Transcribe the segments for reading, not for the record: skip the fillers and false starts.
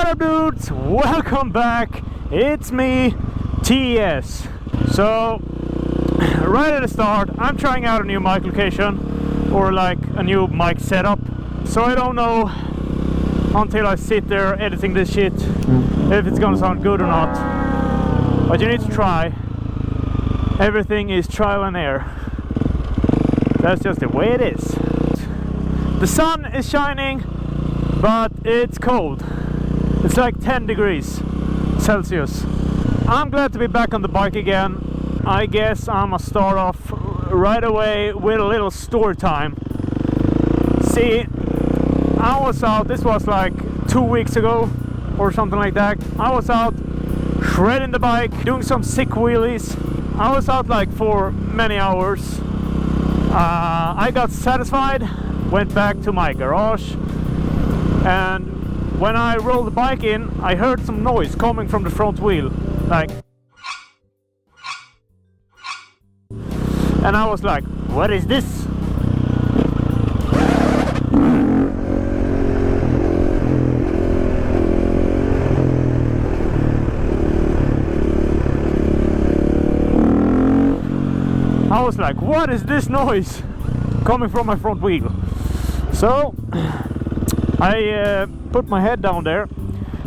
up, dudes? Welcome back. It's me, TS. So, right at the start, I'm trying out a new mic location, or like a new mic setup. So I don't know until I sit there editing this shit if it's gonna sound good or not. But you need to try. Everything is trial and error. That's just the way it is. The sun is shining, but it's cold. It's like 10 degrees Celsius. I'm glad to be back on the bike again. I guess I'm gonna start off right away with a little story time. See, I was out, this was like 2 weeks ago or something like that. I was out shredding the bike, doing some sick wheelies. I was out like for many hours. I got satisfied, went back to my garage, and when I rolled the bike in, I heard some noise coming from the front wheel, like, and I was like, what is this? I was like, what is this noise coming from my front wheel? So I put my head down there,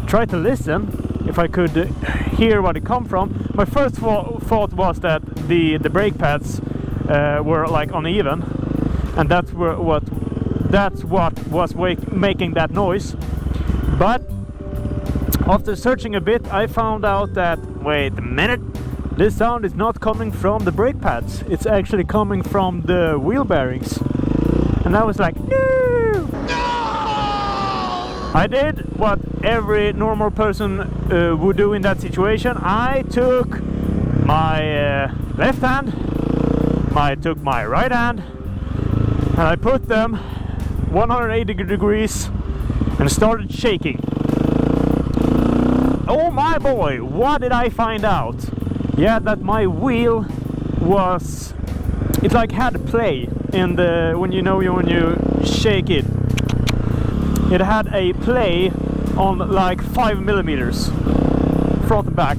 tried to listen if I could hear where it come from. My first thought was that the brake pads were like uneven, and that's what was making that noise. But after searching a bit, I found out that, wait a minute, this sound is not coming from the brake pads, it's actually coming from the wheel bearings. And I was like, no! I did what every normal person would do in that situation. I took my left hand, I took my right hand, and I put them 180 degrees and started shaking. Oh my boy, what did I find out? Yeah, that my wheel was, it like had play in the, when you shake it. It had a play on like 5 millimeters front and back.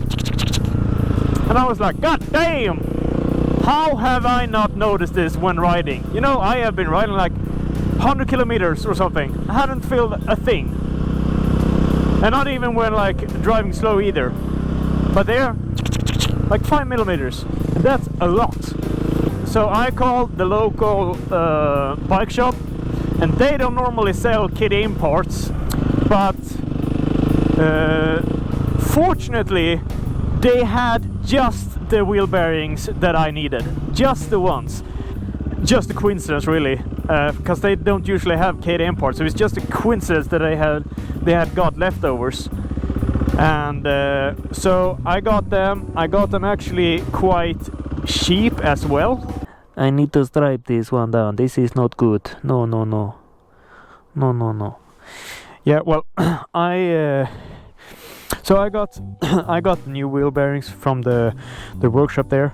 And I was like, god damn! How have I not noticed this when riding? You know, I have been riding like 100 kilometers or something. I hadn't felt a thing. And not even when like driving slow either. But there, like 5 millimeters. That's a lot. So I called the local bike shop, and they don't normally sell kit-in parts, but fortunately they had just the wheel bearings that I needed, just the ones. Just a coincidence, really, because they don't usually have kit-in parts, so it's just a coincidence that they had got leftovers. And so I got them actually quite cheap as well. I need to stripe this one down. This is not good. No. Yeah, well, so I got new wheel bearings from the workshop there.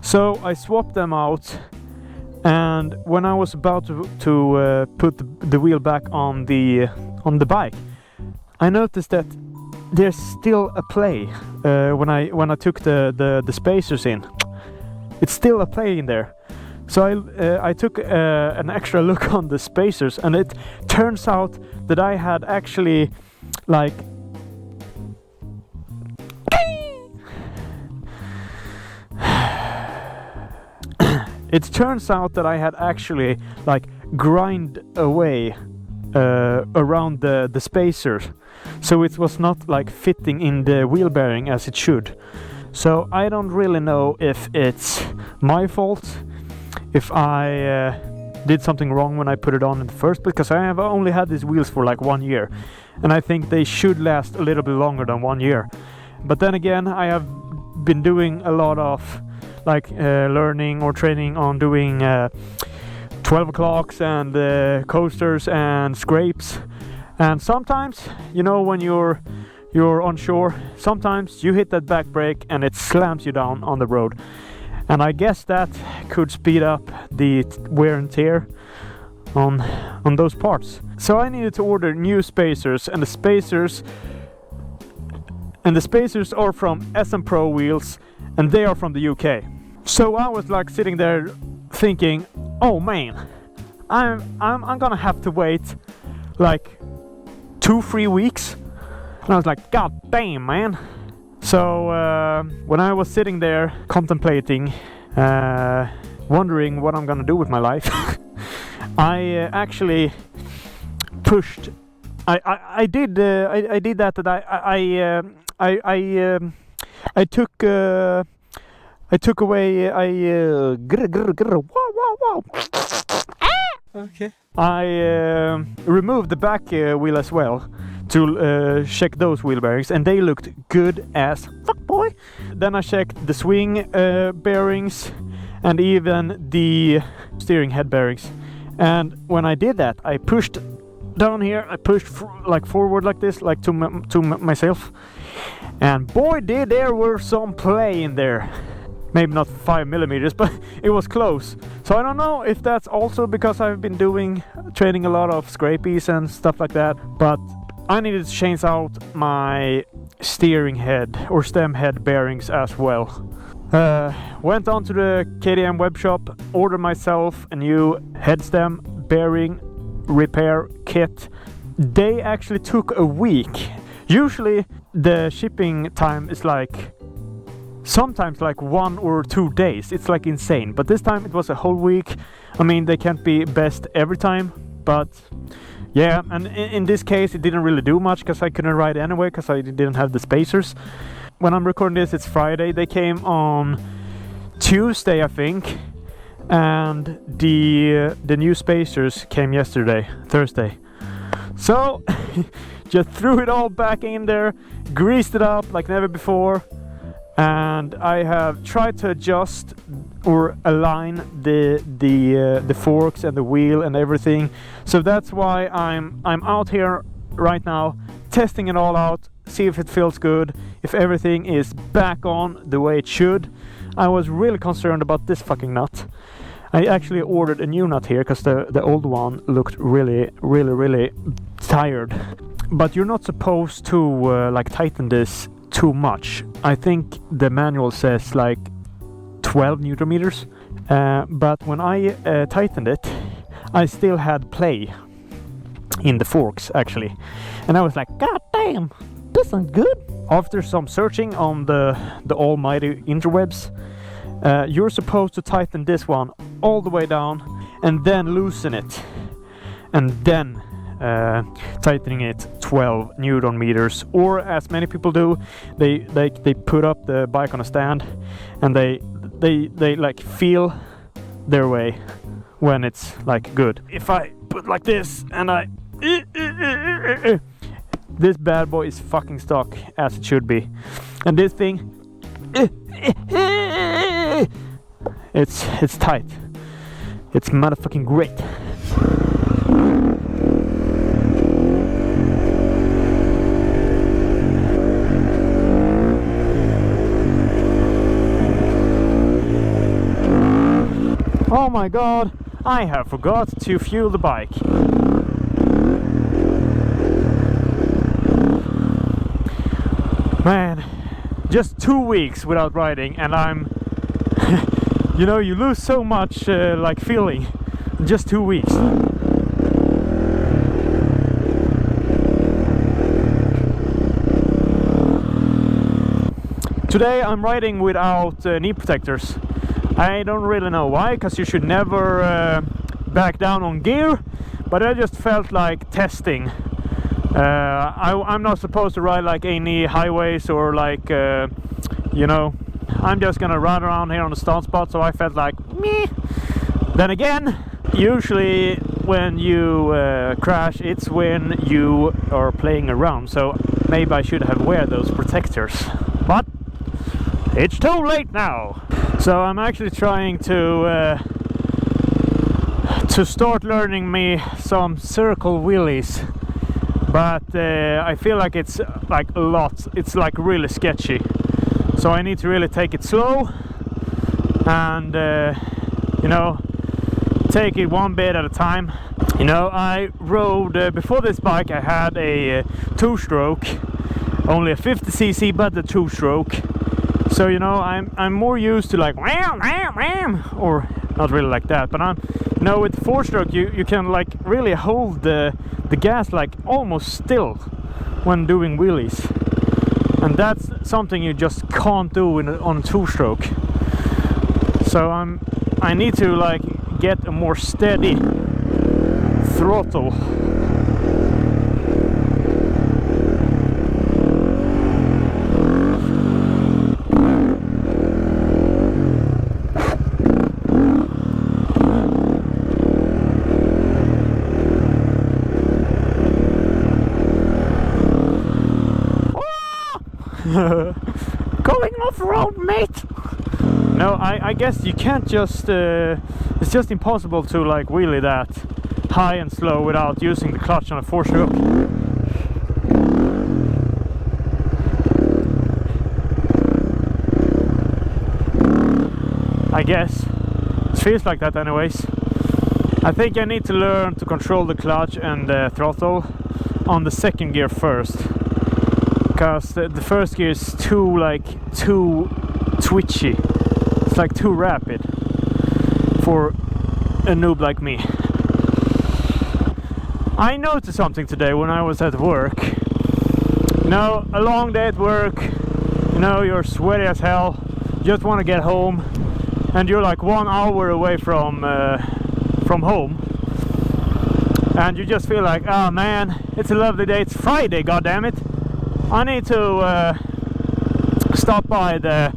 So I swapped them out, and when I was about to put the wheel back on the bike, I noticed that there's still a play when I took the spacers in. It's still a play in there. So I took an extra look on the spacers, and it turns out that I had actually like grind away around the spacers, so it was not like fitting in the wheel bearing as it should. So I don't really know if it's my fault, if I did something wrong when I put it on in the first, because I have only had these wheels for like 1 year, and I think they should last a little bit longer than 1 year. But then again, I have been doing a lot of like learning or training on doing 12 o'clocks and coasters and scrapes, and sometimes, you know, when you're on shore, sometimes you hit that back brake and it slams you down on the road. And I guess that could speed up the wear and tear on those parts. So I needed to order new spacers, and the spacers and the spacers are from SM Pro wheels, and they are from the UK. So I was like sitting there thinking, oh man, I'm gonna have to wait like 2-3 weeks. And I was like, god damn, man. So when I was sitting there contemplating, wondering what I'm gonna do with my life, I actually pushed. I did that. I took away. Okay. I removed the back wheel as well to check those wheel bearings, and they looked good as fuck, boy. Then I checked the swing bearings and even the steering head bearings. And when I did that, I pushed down here. I pushed like forward like this, like to myself. And boy, did there were some play in there. Maybe not 5 millimeters, but it was close. So I don't know if that's also because I've been training a lot of scrapies and stuff like that. But I needed to change out my steering head or stem head bearings as well. Went on to the KTM web shop, ordered myself a new head stem bearing repair kit. They actually took a week. Usually the shipping time is like sometimes like 1 or 2 days. It's like insane, but this time it was a whole week. I mean, they can't be best every time, but yeah. And in this case it didn't really do much because I couldn't ride anyway because I didn't have the spacers. When I'm recording this, it's Friday. They came on Tuesday, I think, and the new spacers came yesterday, Thursday. So just threw it all back in there, greased it up like never before, and I have tried to adjust or align the forks and the wheel and everything. So that's why I'm out here right now testing it all out, see if it feels good, if everything is back on the way it should. I was really concerned about this fucking nut. I actually ordered a new nut here because the old one looked really tired. But you're not supposed to like tighten this too much. I think the manual says like 12 Newton meters, but when I tightened it, I still had play in the forks actually, and I was like, god damn, this isn't good. After some searching on the almighty interwebs, you're supposed to tighten this one all the way down and then loosen it, and then tightening it 12 Newton meters, or as many people do, they put up the bike on a stand and they like feel their way when it's like good. If I put like this and I this bad boy is fucking stuck as it should be, and this thing it's tight. It's motherfucking great. Oh my god, I have forgot to fuel the bike. Man, just 2 weeks without riding and I'm you know, you lose so much like feeling in just 2 weeks. Today I'm riding without knee protectors. I don't really know why, because you should never back down on gear, but I just felt like testing. I'm not supposed to ride like any highways or like you know, I'm just gonna ride around here on the stunt spot, so I felt like meh. Then again, usually when you crash, it's when you are playing around, so maybe I should have wear those protectors, but it's too late now. So I'm actually trying to start learning me some circle wheelies, but I feel like it's like a lot. It's like really sketchy, so I need to really take it slow and you know, take it one bit at a time. You know, I rode before this bike. I had a two-stroke, only a 50cc, but the two-stroke. So you know, I'm more used to like wham, wham, wham, or not really like that. But you know, with the four-stroke, you can like really hold the gas like almost still when doing wheelies, and that's something you just can't do on a two-stroke. So I need to like get a more steady throttle. Going off-road, mate! No, I guess you can't just... it's just impossible to like wheelie that high and slow without using the clutch on a four-stroke. I guess. It feels like that anyways. I think I need to learn to control the clutch and the throttle on the second gear first. Because the first gear is too twitchy. It's like too rapid for a noob like me. I noticed something today when I was at work. You know, a long day at work, you know, you're sweaty as hell, just want to get home, and you're like 1 hour away from home, and you just feel like, oh man, it's a lovely day, it's Friday, goddammit. I need to stop by the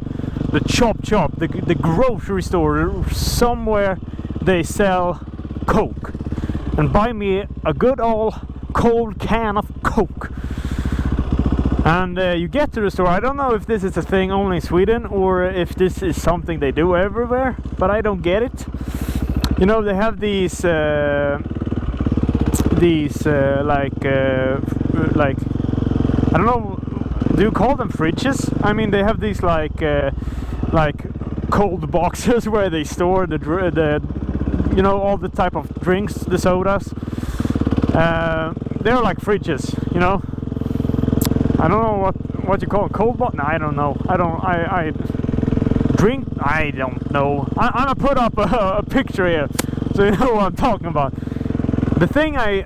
chop, the grocery store, somewhere they sell Coke, and buy me a good old cold can of Coke. And you get to the store. I don't know if this is a thing only in Sweden or if this is something they do everywhere, but I don't get it. You know, they have these like I don't know, do you call them fridges? I mean, they have these like cold boxes where they store the you know, all the type of drinks, the sodas. They're like fridges, you know. I don't know what you call it, cold box? No, I don't know. I drink. I don't know. I'm gonna put up a picture here so you know what I'm talking about. The thing I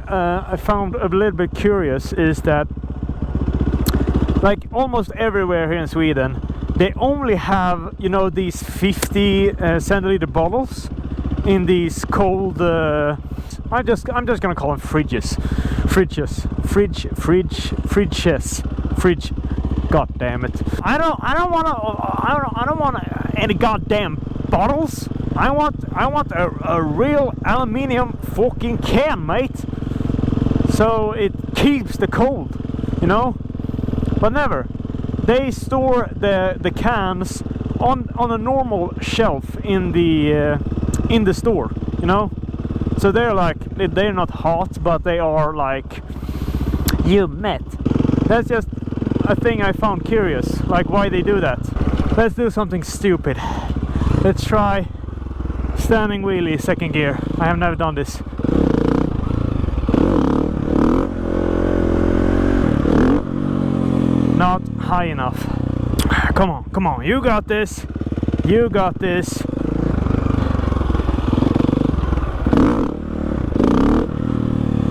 found a little bit curious is that, like almost everywhere here in Sweden, they only have, you know, these 50 centiliter bottles in these cold. I'm just gonna call them fridges. Fridge. God damn it! I don't want any goddamn bottles. I want a real aluminium fucking can, mate. So it keeps the cold, you know. But never. They store the cans on a normal shelf in the store, you know. So they're not hot, but they are like, you met. That's just a thing I found curious, like why they do that. Let's do something stupid. Let's try standing wheelie second gear. I have never done this. Not high enough. Come on, you got this. You got this.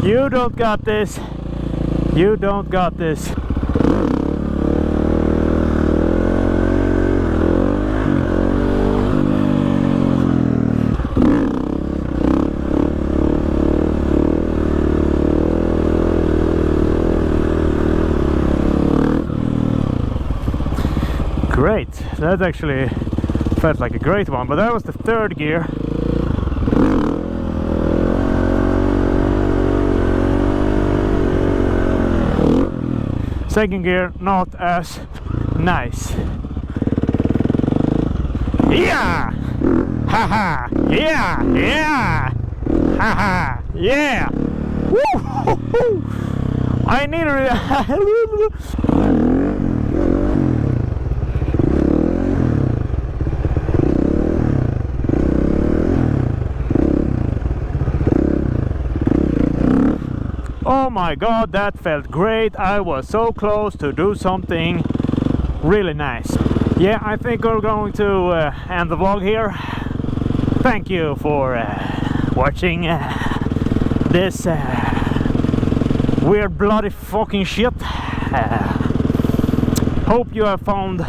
You don't got this. You don't got this. Great. That actually felt like a great one, but that was the third gear. Second gear, not as nice. Yeah! Haha! Yeah! Yeah! Haha! Yeah! Woo! I need to... Oh my god, that felt great. I was so close to do something really nice. Yeah, I think we're going to end the vlog here. Thank you for watching this weird bloody fucking shit. Hope you have found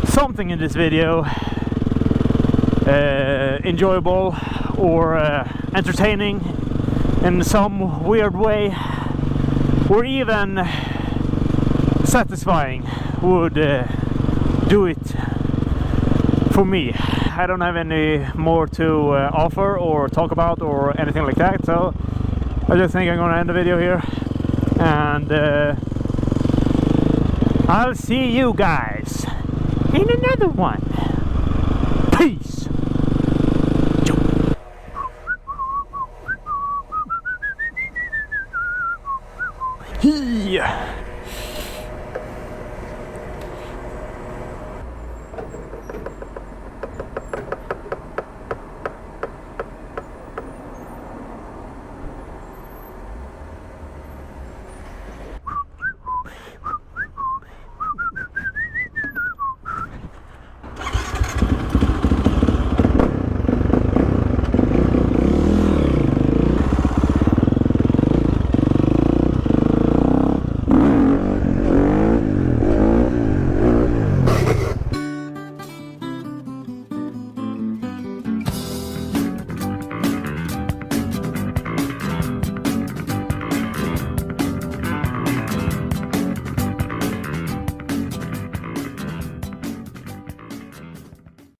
something in this video enjoyable or entertaining in some weird way, or even satisfying would do it for me. I don't have any more to offer or talk about or anything like that, so I just think I'm gonna end the video here, and I'll see you guys in another one. Peace. Yeah.